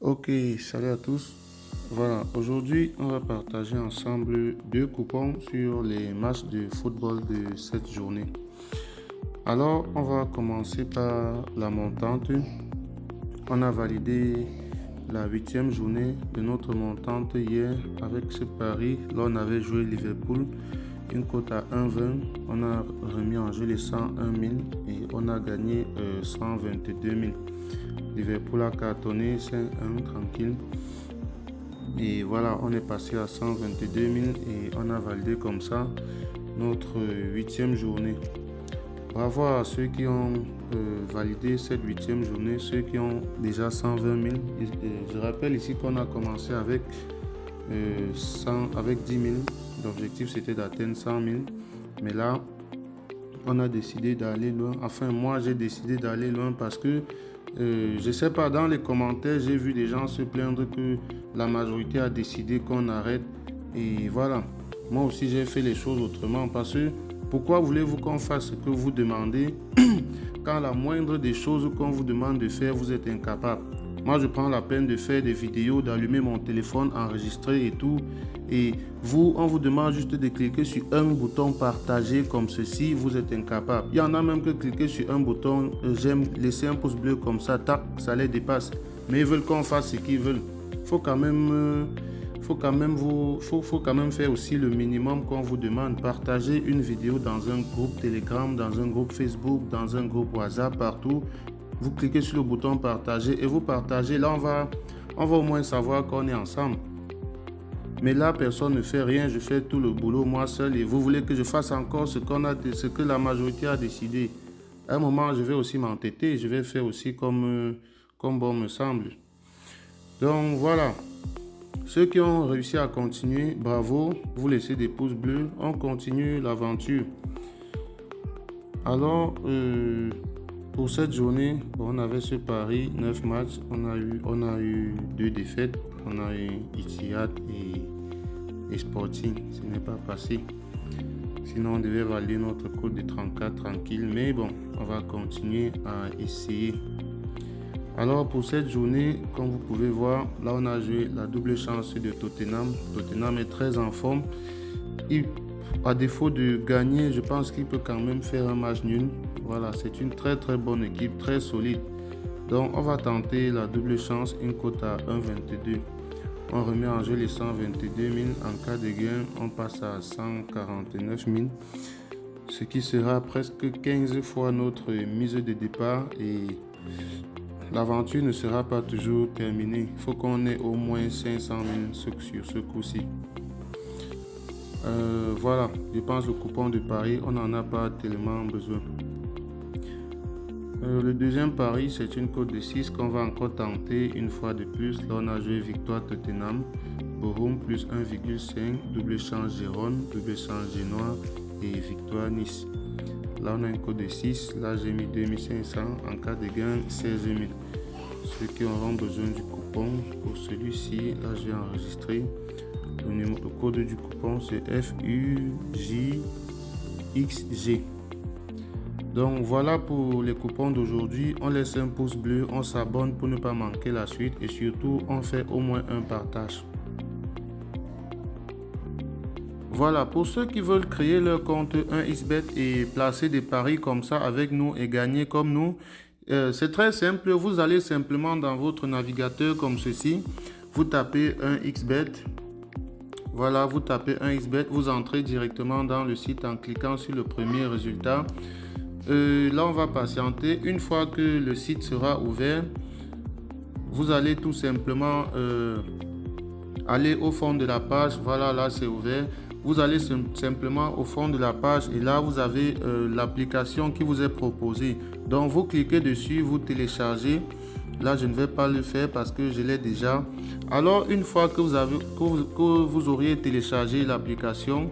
Ok, salut à tous. Voilà, aujourd'hui, on va partager ensemble deux coupons sur les matchs de football de cette journée. Alors, on va commencer par la montante. On a validé la huitième journée de notre montante hier avec ce pari. Là, on avait joué Liverpool, une cote à 1,20. On a remis en jeu les 101 000 et on a gagné 122 000. Liverpool a cartonné 5-1 tranquille. Et voilà, on est passé à 122 000 et on a validé comme ça notre huitième journée. Bravo à ceux qui ont validé cette huitième journée, ceux qui ont déjà 120 000. Je rappelle ici qu'on a commencé avec, 10 000. L'objectif c'était d'atteindre 100 000. Mais là, on a décidé d'aller loin. Enfin, moi j'ai décidé d'aller loin parce que je sais pas, dans les commentaires, j'ai vu des gens se plaindre que la majorité a décidé qu'on arrête. Et voilà, moi aussi j'ai fait les choses autrement parce que pourquoi voulez-vous qu'on fasse ce que vous demandez quand la moindre des choses qu'on vous demande de faire, vous êtes incapable? Moi, je prends la peine de faire des vidéos, d'allumer mon téléphone, enregistrer et tout. Et vous, on vous demande juste de cliquer sur un bouton partager comme ceci, vous êtes incapable. Il y en a même que cliquer sur un bouton j'aime, laisser un pouce bleu comme ça, tac, ça les dépasse. Mais ils veulent qu'on fasse ce qu'ils veulent. Faut quand même, faut quand même faire aussi le minimum qu'on vous demande. Partager une vidéo dans un groupe Telegram, dans un groupe Facebook, dans un groupe WhatsApp, partout. Vous cliquez sur le bouton partager et vous partagez. Là, on va au moins savoir qu'on est ensemble. Mais là, personne ne fait rien. Je fais tout le boulot moi seul. Et vous voulez que je fasse encore ce que la majorité a décidé. À un moment, je vais aussi m'entêter. Je vais faire aussi comme bon me semble. Donc voilà. Ceux qui ont réussi à continuer, bravo. Vous laissez des pouces bleus. On continue l'aventure. Alors, pour cette journée, on avait ce pari, 9 matchs, on a eu 2 défaites, on a eu Etihad et Sporting, ce n'est pas passé. Sinon, on devait valider notre code de 34 tranquille, mais bon, on va continuer à essayer. Alors pour cette journée, comme vous pouvez voir, là on a joué la double chance de Tottenham. Tottenham est très en forme. À défaut de gagner, je pense qu'il peut quand même faire un match nul. Voilà, c'est une très très bonne équipe, très solide. Donc on va tenter la double chance, une cote à 1,22. On remet en jeu les 122 000. En cas de gain, on passe à 149 000. Ce qui sera presque 15 fois notre mise de départ. Et l'aventure ne sera pas toujours terminée. Il faut qu'on ait au moins 500 000 sur ce coup-ci. Voilà, je pense le coupon de Paris, on n'en a pas tellement besoin. Le deuxième pari, c'est une cote de 6 qu'on va encore tenter une fois de plus. Là, on a joué victoire Tottenham, Bochum plus 1,5, double chance Gérone, double chance Génois et victoire Nice. Là, on a une cote de 6. Là, j'ai mis 2500. En cas de gain, 16 000. Ceux qui auront besoin du coupon pour celui-ci, là, je vais enregistrer. Le code du coupon, c'est FUJXG. Donc voilà pour les coupons d'aujourd'hui. On laisse un pouce bleu, on s'abonne pour ne pas manquer la suite et surtout on fait au moins un partage. Voilà, pour ceux qui veulent créer leur compte 1xBet et placer des paris comme ça avec nous et gagner comme nous, c'est très simple. Vous allez simplement dans votre navigateur comme ceci. Vous tapez 1xBet. Voilà, vous tapez 1xBet, vous entrez directement dans le site en cliquant sur le premier résultat. Là, on va patienter. Une fois que le site sera ouvert, vous allez tout simplement aller au fond de la page. Voilà, là, c'est ouvert. Vous allez simplement au fond de la page et là, vous avez l'application qui vous est proposée. Donc, vous cliquez dessus, vous téléchargez. Là, je ne vais pas le faire parce que je l'ai déjà. Alors, une fois que vous auriez téléchargé l'application,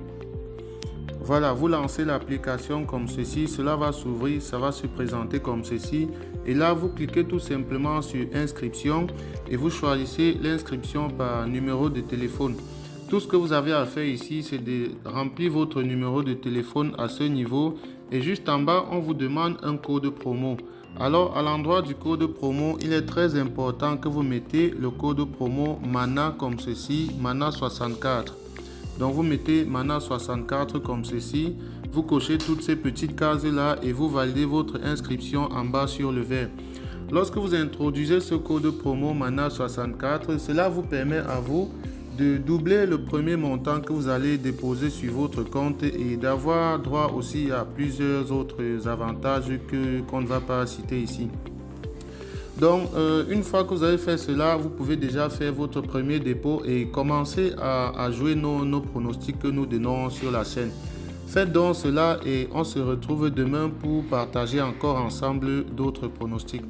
voilà, vous lancez l'application comme ceci. Cela va s'ouvrir, ça va se présenter comme ceci. Et là, vous cliquez tout simplement sur inscription et vous choisissez l'inscription par numéro de téléphone. Tout ce que vous avez à faire ici, c'est de remplir votre numéro de téléphone à ce niveau. Et juste en bas, on vous demande un code promo. Alors, à l'endroit du code promo, il est très important que vous mettez le code promo MANA comme ceci, MANA 64. Donc, vous mettez MANA 64 comme ceci. Vous cochez toutes ces petites cases-là et vous validez votre inscription en bas sur le verre. Lorsque vous introduisez ce code promo MANA 64, cela vous permet à vous de doubler le premier montant que vous allez déposer sur votre compte et d'avoir droit aussi à plusieurs autres avantages qu'on ne va pas citer ici. Donc, une fois que vous avez fait cela, vous pouvez déjà faire votre premier dépôt et commencer à jouer nos pronostics que nous donnons sur la chaîne. Faites donc cela et on se retrouve demain pour partager encore ensemble d'autres pronostics.